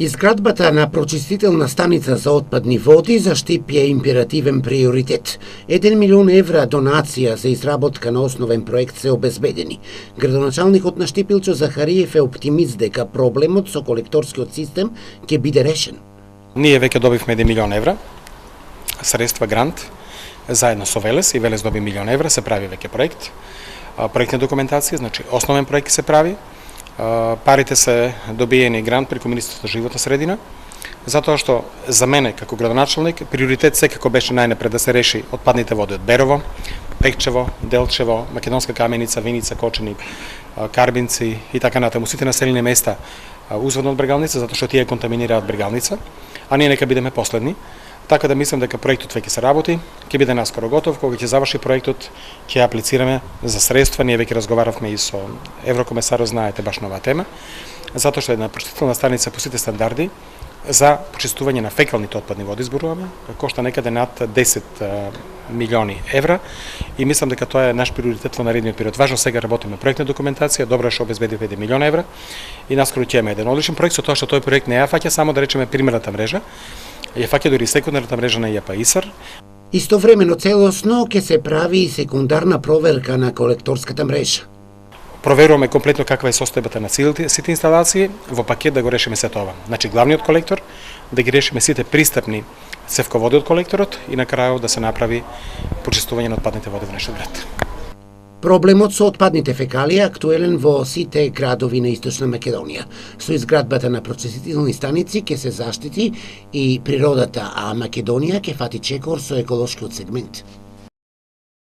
Изградбата на прочистителна станица за отпадни води за Штип е императивен приоритет. 1 милион евра донација за изработка на основен проект се обезбедени. Градоначалникот на Штип Илчо Захариев е оптимист дека проблемот со колекторскиот систем ќе биде решен. Ние веќе добивме 1 милион евра, средства грант, заедно со Велес, и Велес доби 1 милион евра, се прави веќе проект. Проектна документација, значи основен проект се прави. Парите се добиени грант преку Министерството за животна средина, затоа што за мене како градоначалник приоритет секако беше најнапред да се реши отпадните води од Берово, Пекчево, Делчево, Македонска Каменица, Виница, Кочани, Карбинци и така натаму, сите населени места узводно од Брегалница, затоа што тие контаминираат Брегалница, а ние нека бидеме последни. Така да мислам дека проектот веќе се работи, ќе биде наскоро готов, кога ќе заврши проектот, ќе аплицираме за средства. Ние веќе разговаравме и со еврокомесарот, знаете баш на оваа тема, затоа што една прочистителна станица по сите стандарди за почистување на фекалните отпадни води зборуваме, кошта некаде над 10 милиони евра и мислам дека тоа е наш приоритет во наредниот период. Важно сега работиме проектна документација, добро што обезбедивме 1 милион евра и наскоро ќе имаме еден одличен проект, со тоа што тој проект не ја фаќа само да речеме примерната мрежа, ја фаќа дури секундарната мрежа на ИАПА-ИСАР. Истовремено целосно ќе се прави и секундарна проверка на колекторската мрежа. Проверуваме комплетно каква е состојбата на сите инсталации, во пакет да го решиме сето ова. Значи главниот колектор, да ги решиме сите пристапни цевководи од колекторот и на крајот да се направи почистување на отпадните води во нашиот град. Проблемот со отпадните фекалии е актуелен во сите градови на Источна Македонија. Со изградбата на прочистителни станици ќе се заштити и природата, а Македонија ќе фати чекор со еколошкиот сегмент.